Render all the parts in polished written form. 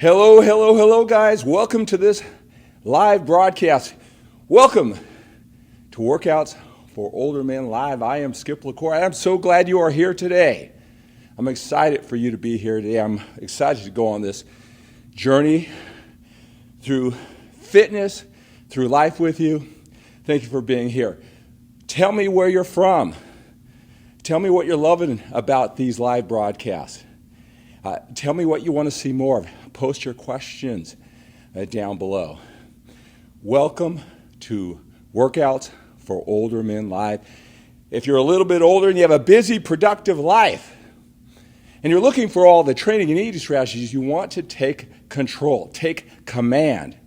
Hello, hello, hello, guys. Welcome to this live broadcast. Welcome to Workouts for Older Men Live. I am Skip LaCour. I'm so glad you are here today. I'm excited for you to be here today. I'm excited to go on this journey through fitness, through life with you. Thank you for being here. Tell me where you're from. Tell me what you're loving about these live broadcasts. Tell me what you want to see more of. Post your questions down below. Welcome to Workouts for Older Men Live. If you're a little bit older and you have a busy, productive life, and you're looking for all the training and eating strategies, you want to take control, take command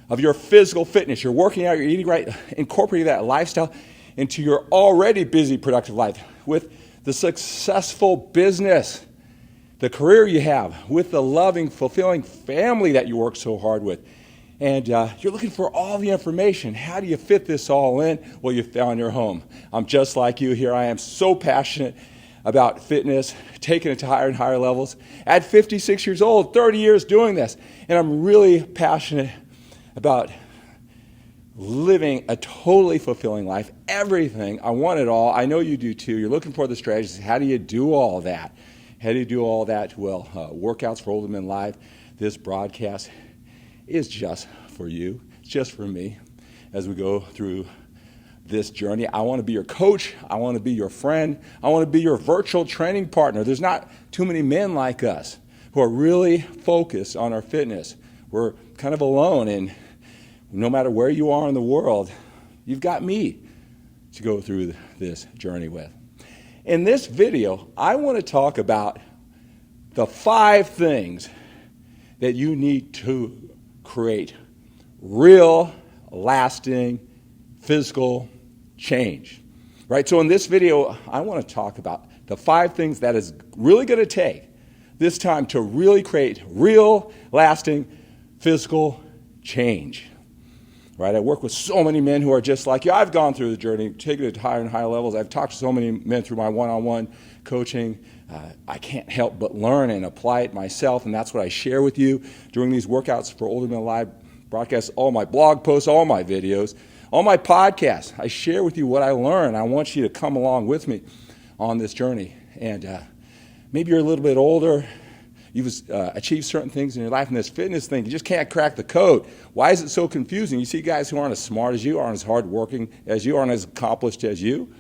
of your physical fitness. You're working out, you're eating right, incorporating that lifestyle into your already busy, productive life with the successful business, the career you have, with the loving, fulfilling family that you work so hard with. And you're looking for all the information. How do you fit this all in? Well, you found your home. I'm just like you here. I am so passionate about fitness, taking it to higher and higher levels. At 56 years old, 30 years doing this. And I'm really passionate about living a totally fulfilling life. Everything. I want it all. I know you do too. You're looking for the strategies. How do you do all that? How do you do all that? Well, Workouts for Older Men Live, this broadcast is just for you, just for me. As we go through this journey, I want to be your coach. I want to be your friend. I want to be your virtual training partner. There's not too many men like us who are really focused on our fitness. We're kind of alone, and no matter where you are in the world, you've got me to go through this journey with. In this video, I want to talk about the 5 things that you need to create real, lasting, physical change. Right? So in this video, I want to talk about the 5 things that is really going to take this time to really create real, lasting, physical change. Right? I work with so many men who are just like you. I've gone through the journey, taken it to higher and higher levels. I've talked to so many men through my one-on-one coaching. I can't help but learn and apply it myself, and that's what I share with you during these Workouts for Older Men Live broadcasts, all my blog posts, all my videos, all my podcasts. I share with you what I learn. I want you to come along with me on this journey. And maybe you're a little bit older. You've achieved certain things in your life, and this fitness thing, you just can't crack the code. Why is it so confusing? You see guys who aren't as smart as you, aren't as hardworking as you, aren't as accomplished as you.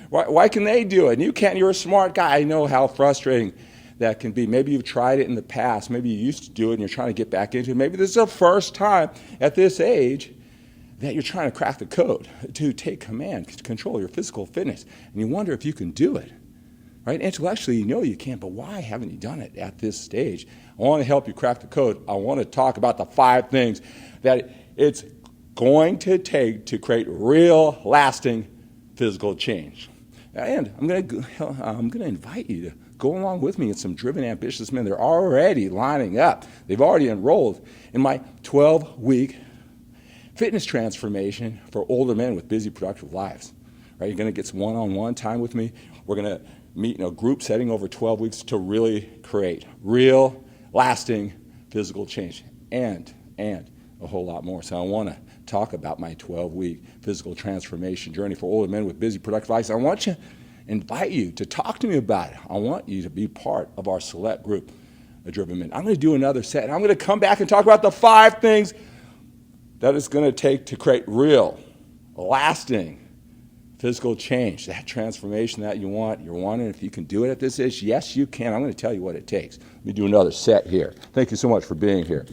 Why can they do it? And you can't. You're a smart guy. I know how frustrating that can be. Maybe you've tried it in the past. Maybe you used to do it, and you're trying to get back into it. Maybe this is the first time at this age that you're trying to crack the code to take command, to control your physical fitness. And you wonder if you can do it. Right? Intellectually, you know you can, but why haven't you done it at this stage? I want to help you crack the code. I want to talk about the 5 things that it's going to take to create real, lasting physical change. And I'm going to invite you to go along with me in some driven, ambitious men. They're already lining up. They've already enrolled in my 12-week fitness transformation for older men with busy, productive lives. Right? You're going to get some one-on-one time with me. We're going to meet in a group setting over 12 weeks to really create real, lasting physical change and a whole lot more. So I want to talk about my 12-week physical transformation journey for older men with busy, productive lives. I want to invite you to talk to me about it. I want you to be part of our select group of driven men. I'm going to do another set, and I'm going to come back and talk about the 5 things that it's going to take to create real, lasting physical change, that transformation that you want. You're wondering if you can do it at this age. Yes, you can. I'm going to tell you what it takes. Let me do another set here. Thank you so much for being here.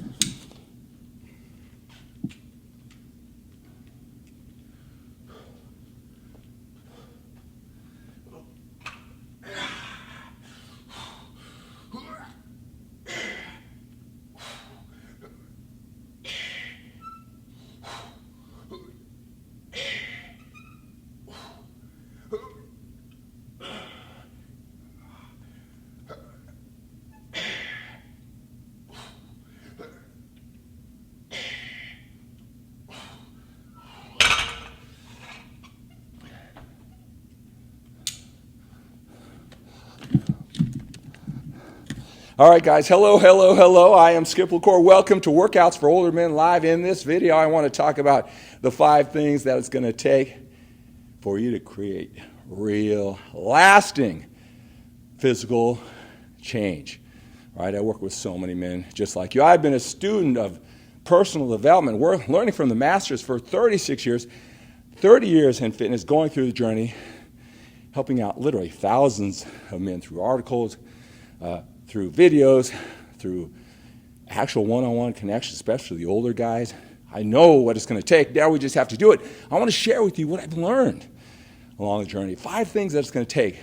All right, guys. Hello, hello, hello. I am Skip LaCour. Welcome to Workouts for Older Men Live. In this video, I want to talk about the 5 things that it's going to take for you to create real, lasting physical change. All right, I work with so many men just like you. I've been a student of personal development. We're learning from the masters for 36 years, 30 years in fitness, going through the journey, helping out literally thousands of men through articles, through videos, through actual one-on-one connections, especially the older guys. I know what it's going to take. Now we just have to do it. I want to share with you what I've learned along the journey. 5 things that it's going to take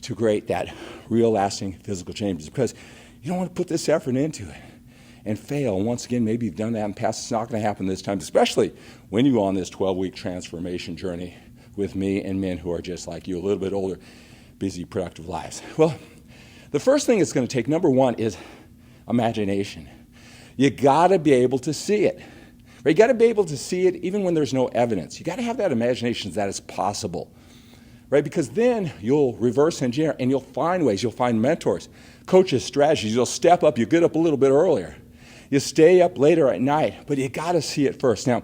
to create that real lasting physical changes, because you don't want to put this effort into it and fail. And once again, maybe you've done that in the past. It's not going to happen this time, especially when you're on this 12-week transformation journey with me and men who are just like you, a little bit older, busy, productive lives. Well, the first thing it's going to take, number 1, is imagination. You got to be able to see it. Right? You got to be able to see it even when there's no evidence. You got to have that imagination that it's possible. Right? Because then you'll reverse engineer and you'll find ways. You'll find mentors, coaches, strategies. You'll step up. You get up a little bit earlier. You stay up later at night, but you got to see it first. Now,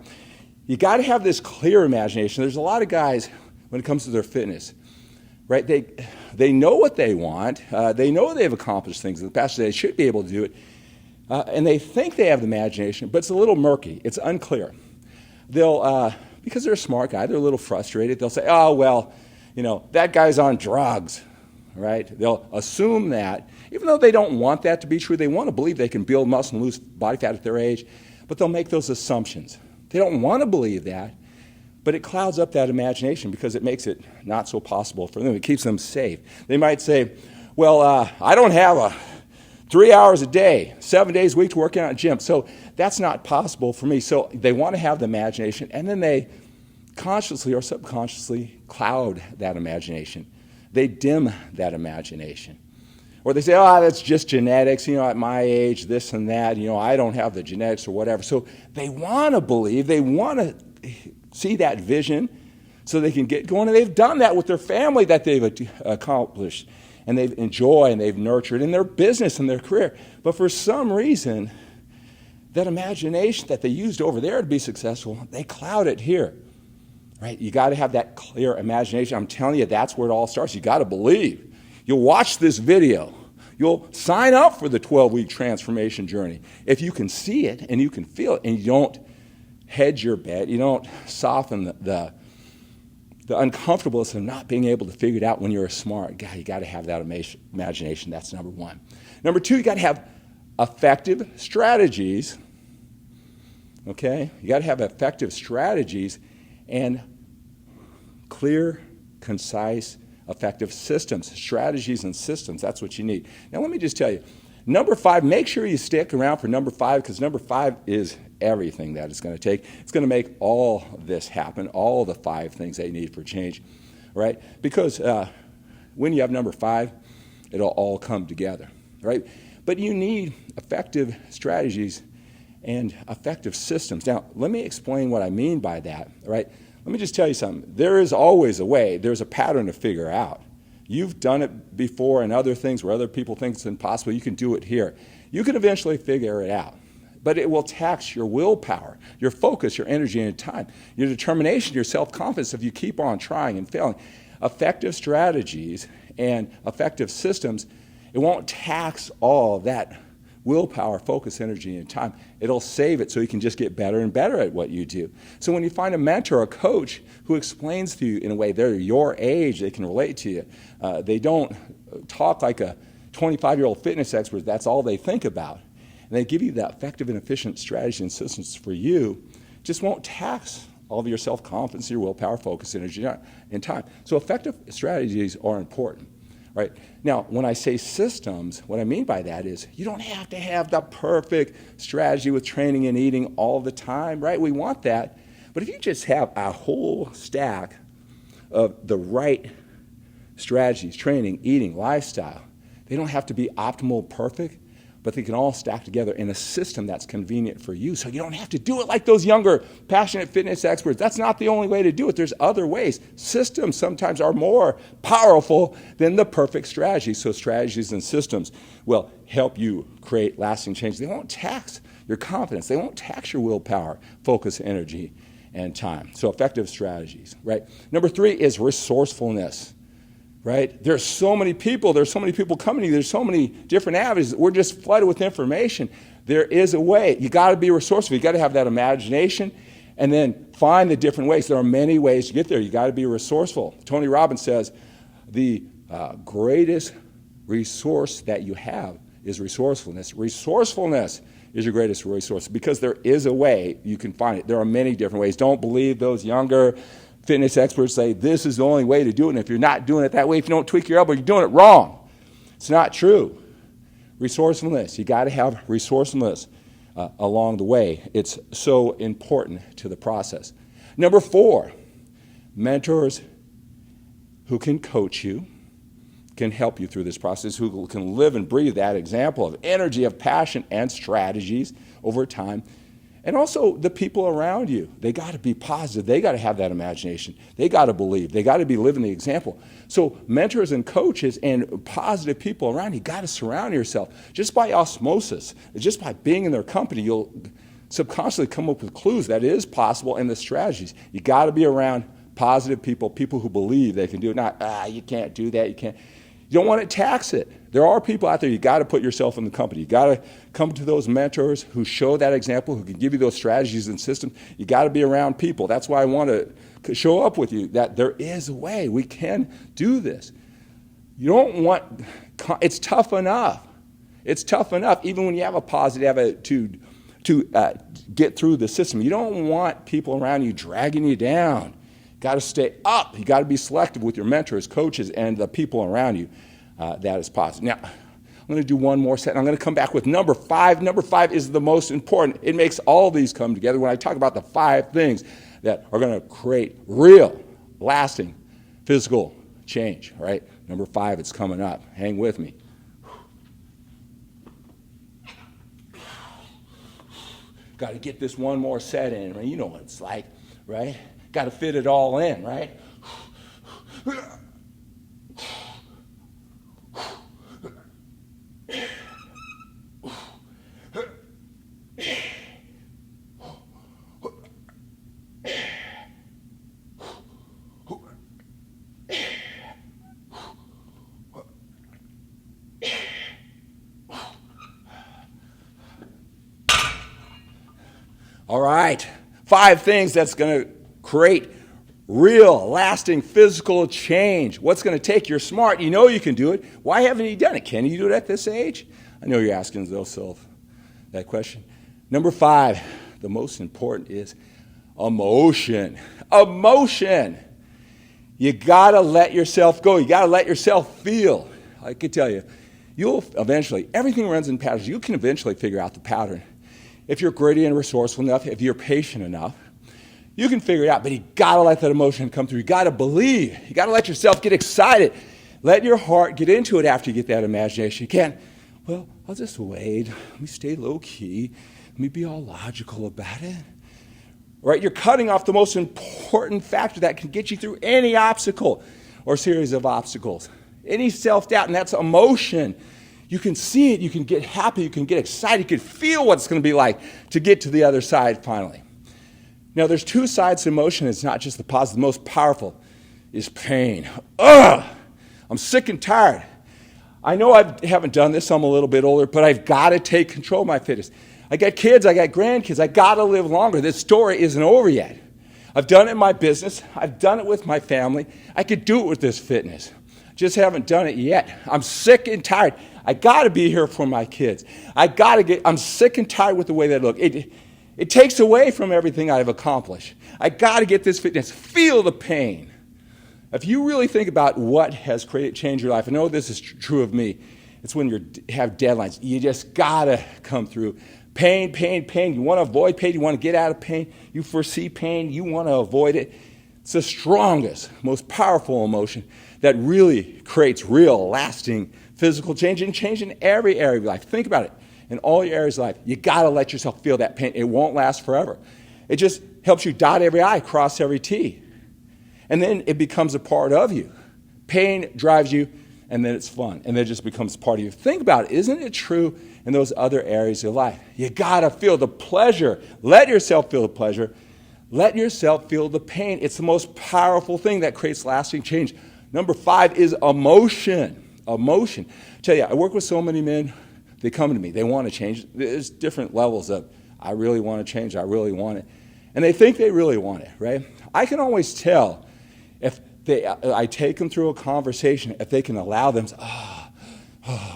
you got to have this clear imagination. There's a lot of guys when it comes to their fitness. Right? They know what they want. They know they've accomplished things in the past. They should be able to do it. And they think they have the imagination, but it's a little murky. It's unclear. They'll, because they're a smart guy, they're a little frustrated. They'll say, oh, well, that guy's on drugs. Right? They'll assume that, even though they don't want that to be true. They want to believe they can build muscle and lose body fat at their age, but they'll make those assumptions. They don't want to believe that. But it clouds up that imagination because it makes it not so possible for them. It keeps them safe. They might say, well, I don't have 3 hours a day, 7 days a week to work out in a gym, so that's not possible for me. So they want to have the imagination, and then they consciously or subconsciously cloud that imagination. They dim that imagination. Or they say, oh, that's just genetics, at my age, this and that, I don't have the genetics or whatever. So they want to believe, they want to see that vision so they can get going. And they've done that with their family that they've accomplished and they've enjoyed and they've nurtured in their business and their career. But for some reason, that imagination that they used over there to be successful, they cloud it here. Right? You got to have that clear imagination. I'm telling you, that's where it all starts. You got to believe. You'll watch this video. You'll sign up for the 12-week transformation journey. If you can see it and you can feel it and you don't hedge your bet, you don't soften the uncomfortableness of not being able to figure it out when you're a smart guy. You got to have that imagination. That's number 1. Number 2, you got to have effective strategies. Okay? You got to have effective strategies and clear, concise, effective systems, strategies and systems. That's what you need. Now, let me just tell you, number 5, make sure you stick around for number 5, because number 5 is everything that it's going to take. It's going to make all this happen, all the 5 things they need for change, right? Because when you have number 5, it'll all come together, right? But you need effective strategies and effective systems. Now, let me explain what I mean by that, right? Let me just tell you something. There is always a way. There's a pattern to figure out. You've done it before in other things where other people think it's impossible. You can do it here. You can eventually figure it out. But it will tax your willpower, your focus, your energy and time, your determination, your self-confidence if you keep on trying and failing. Effective strategies and effective systems, it won't tax all that willpower, focus, energy, and time. It'll save it so you can just get better and better at what you do. So when you find a mentor or a coach who explains to you in a way they're your age, they can relate to you, they don't talk like a 25-year-old fitness expert, that's all they think about, and they give you that effective and efficient strategy and systems for you, just won't tax all of your self-confidence, your willpower, focus, energy, and time. So effective strategies are important. Right? Now, when I say systems, what I mean by that is you don't have to have the perfect strategy with training and eating all the time, right? We want that. But if you just have a whole stack of the right strategies, training, eating, lifestyle, they don't have to be optimal, perfect, but they can all stack together in a system that's convenient for you. So you don't have to do it like those younger, passionate fitness experts. That's not the only way to do it. There's other ways. Systems sometimes are more powerful than the perfect strategy. So strategies and systems will help you create lasting change. They won't tax your confidence. They won't tax your willpower, focus, energy, and time. So effective strategies, right? Number 3 is resourcefulness. Right? There's so many people coming to you. There's so many different avenues. We're just flooded with information. There is a way. You got to be resourceful. You got to have that imagination and then find the different ways. There are many ways to get there. You got to be resourceful. Tony Robbins says the greatest resource that you have is resourcefulness. Resourcefulness is your greatest resource because there is a way you can find it. There are many different ways. Don't believe those younger fitness experts say this is the only way to do it, and if you're not doing it that way, if you don't tweak your elbow, you're doing it wrong. It's not true. Resourcefulness. You got to have resourcefulness along the way. It's so important to the process. Number 4, mentors who can coach you, can help you through this process, who can live and breathe that example of energy, of passion, and strategies over time. And also the people around you, they got to be positive. They got to have that imagination. They got to believe. They got to be living the example. So mentors and coaches and positive people around you, got to surround yourself. Just by osmosis, just by being in their company, you'll subconsciously come up with clues that it is possible and the strategies. You got to be around positive people, people who believe they can do it. Not, you can't do that, you can't. You don't want to tax it. There are people out there, you got to put yourself in the company. You got to come to those mentors who show that example, who can give you those strategies and systems. You got to be around people. That's why I want to show up with you, that there is a way. We can do this. You don't want, it's tough enough. It's tough enough, even when you have a positive attitude to get through the system. You don't want people around you dragging you down. Got to stay up. You got to be selective with your mentors, coaches, and the people around you. That is positive. Now, I'm going to do one more set, and I'm going to come back with number 5. Number 5 is the most important. It makes all these come together when I talk about the 5 things that are going to create real, lasting, physical change, right? Number 5, it's coming up. Hang with me. Got to get this one more set in. You know what it's like, right? Got to fit it all in, right? All right, 5 things that's going to create real, lasting, physical change. What's going to take? You're smart. You know you can do it. Why haven't you done it? Can you do it at this age? I know you're asking yourself that question. Number 5, the most important is emotion. Emotion. You got to let yourself go. You got to let yourself feel. I can tell you, you'll eventually, everything runs in patterns. You can eventually figure out the pattern. If you're gritty and resourceful enough, if you're patient enough, you can figure it out, but you got to let that emotion come through. You got to believe. You got to let yourself get excited. Let your heart get into it after you get that imagination. You can't, well, I'll just wait. Let me stay low key. Let me be all logical about it. Right? You're cutting off the most important factor that can get you through any obstacle or series of obstacles. Any self-doubt, and that's emotion. You can see it. You can get happy. You can get excited. You can feel what it's going to be like to get to the other side finally. Now, there's 2 sides to emotion. It's not just the positive. The most powerful is pain. Ugh! I'm sick and tired. I know I haven't done this. I'm a little bit older, but I've got to take control of my fitness. I got kids. I got grandkids. I got to live longer. This story isn't over yet. I've done it in my business. I've done it with my family. I could do it with this fitness. Just haven't done it yet. I'm sick and tired. I got to be here for my kids. I'm sick and tired with the way they look. It takes away from everything I've accomplished. I got to get this fitness. Feel the pain. If you really think about what has changed your life, I know this is true of me. It's when you have deadlines. You just got to come through. Pain, pain, pain. You want to avoid pain. You want to get out of pain. You foresee pain. You want to avoid it. It's the strongest, most powerful emotion that really creates real, lasting physical change and change in every area of your life. Think about it. in all your areas of life, you got to let yourself feel that pain. It won't last forever. It just helps you dot every I, cross every T. And then it becomes a part of you. Pain drives you, and then it's fun, and then it just becomes part of you. Think about it. Isn't it true in those other areas of life? You got to feel the pleasure. Let yourself feel the pleasure. Let yourself feel the pain. It's the most powerful thing that creates lasting change. Number 5 is emotion. Emotion. I tell you, I work with so many men. They come to me. They want to change. There's different levels of, I really want to change. I really want it. And they think they really want it, right? I can always tell if I take them through a conversation, if they can allow them,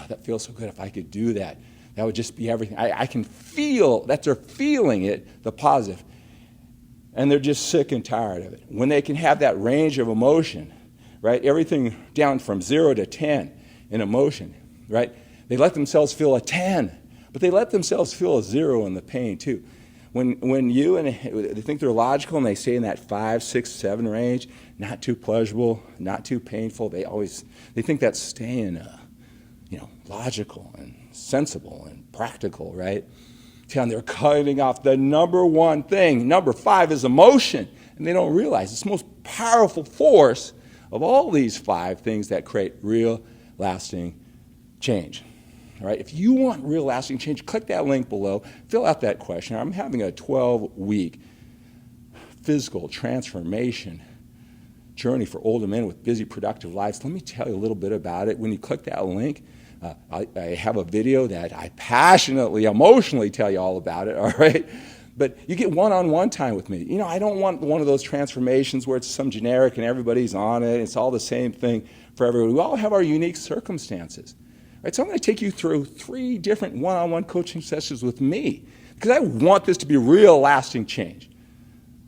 that feels so good. If I could do that, that would just be everything. I can feel that they're feeling it, the positive. And they're just sick and tired of it. When they can have that range of emotion, right? Everything down from 0 to 10 in emotion, right? They let themselves feel a 10, but they let themselves feel a 0 in the pain too. When you and they think they're logical and they stay in that 5, 6, 7 range, not too pleasurable, not too painful, they think that's staying, logical and sensible and practical, right? And they're cutting off the number one thing. Number 5 is emotion, and they don't realize it's the most powerful force of all these 5 things that create real, lasting change. All right, if you want real lasting change, click that link below, fill out that questionnaire. I'm having a 12-week physical transformation journey for older men with busy, productive lives. Let me tell you a little bit about it. When you click that link, I have a video that I passionately, emotionally tell you all about it, all right? But you get one-on-one time with me. I don't want one of those transformations where it's some generic and everybody's on it. It's all the same thing for everyone. We all have our unique circumstances. Right, so I'm going to take you through 3 different one-on-one coaching sessions with me because I want this to be real lasting change.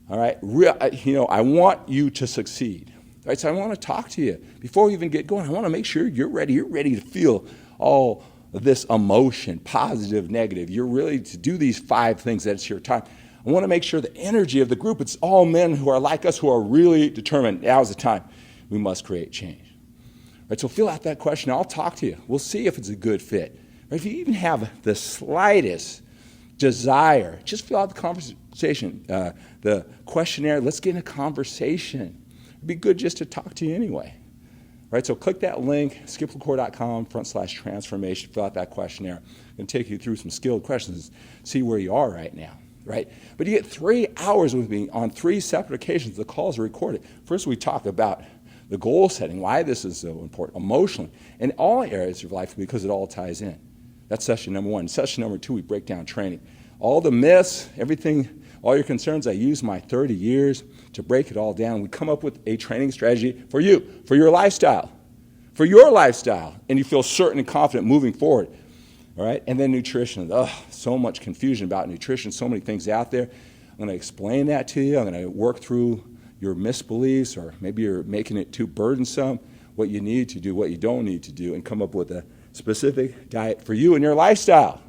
All right, I want you to succeed. All right, so I want to talk to you before we even get going. I want to make sure you're ready. You're ready to feel all of this emotion, positive, negative. You're ready to do these 5 things. That's your time. I want to make sure the energy of the group, it's all men who are like us, who are really determined. Now's the time. We must create change. Right, so fill out that question. I'll talk to you. We'll see if it's a good fit. Right, if you even have the slightest desire, just fill out the conversation, the questionnaire. Let's get in a conversation. It'd be good just to talk to you anyway. Right, so click that link, skiplacour.com/transformation. Fill out that questionnaire. I'm going to take you through some skilled questions, see where you are right now. Right, but you get 3 hours with me on 3 separate occasions. The calls are recorded. First, we talk about the goal setting, why this is so important, emotionally, in all areas of life because it all ties in. That's session number 1. Session number 2, we break down training. All the myths, everything, all your concerns, I use my 30 years to break it all down. We come up with a training strategy for you, for your lifestyle, and you feel certain and confident moving forward. All right, and then nutrition. So much confusion about nutrition, so many things out there. I'm going to explain that to you. I'm going to work through your misbeliefs, or maybe you're making it too burdensome, what you need to do, what you don't need to do, and come up with a specific diet for you and your lifestyle,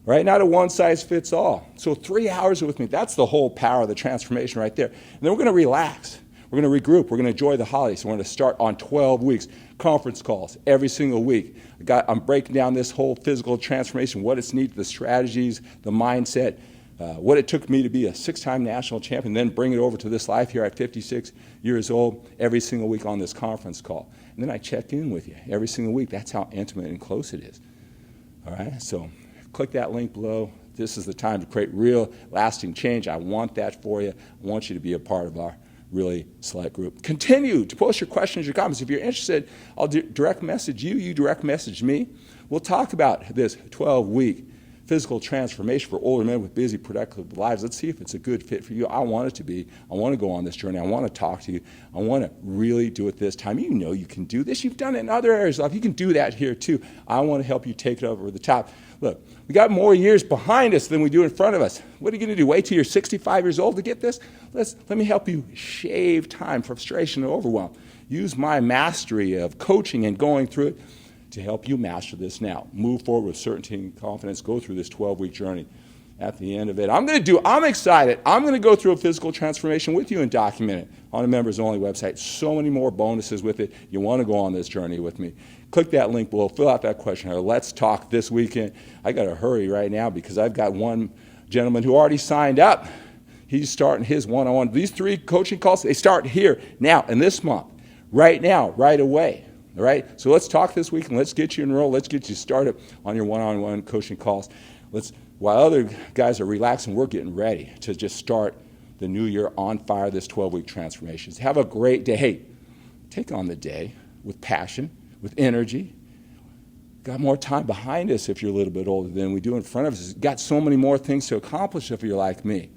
right? Not a one-size-fits-all. So 3 hours with me, that's the whole power of the transformation right there. And then we're going to relax. We're going to regroup. We're going to enjoy the holidays. So we're going to start on 12 weeks, conference calls every single week. I'm breaking down this whole physical transformation, what it's needed, the strategies, the mindset, what it took me to be a 6-time national champion, then bring it over to this life here at 56 years old every single week on this conference call. And then I check in with you every single week. That's how intimate and close it is. All right, so click that link below. This is the time to create real, lasting change. I want that for you. I want you to be a part of our really select group. Continue to post your questions, your comments. If you're interested, I'll direct message you. You direct message me. We'll talk about this 12-week physical transformation for older men with busy, productive lives. Let's see if it's a good fit for you. I want it to be. I want to go on this journey. I want to talk to you. I want to really do it this time. You know you can do this. You've done it in other areas of life. You can do that here too. I want to help you take it over the top. Look, we got more years behind us than we do in front of us. What are you going to do? Wait till you're 65 years old to get this? Let me help you shave time, frustration, and overwhelm. Use my mastery of coaching and going through it to help you master this now. Move forward with certainty and confidence. Go through this 12-week journey at the end of it. I'm excited. I'm going to go through a physical transformation with you and document it on a members only website. So many more bonuses with it. You want to go on this journey with me. Click that link below, fill out that questionnaire. Let's talk this weekend. I got to hurry right now because I've got one gentleman who already signed up. He's starting his one-on-one. These 3 coaching calls, they start here now in this month, right now, right away. All right? So let's talk this week and let's get you enrolled. Let's get you started on your one-on-one coaching calls. While other guys are relaxing, we're getting ready to just start the new year on fire, this 12-week transformation. Have a great day. Hey, take on the day with passion, with energy. Got more time behind us if you're a little bit older than we do in front of us. Got so many more things to accomplish if you're like me.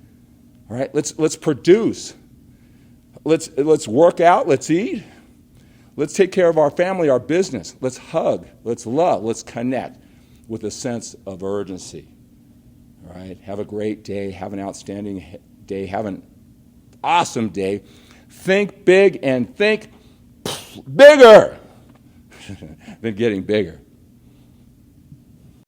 All right, let's produce. Let's work out. Let's eat. Let's take care of our family, our business. Let's hug. Let's love. Let's connect with a sense of urgency. All right, have a great day. Have an outstanding day. Have an awesome day. Think big and think bigger than getting bigger.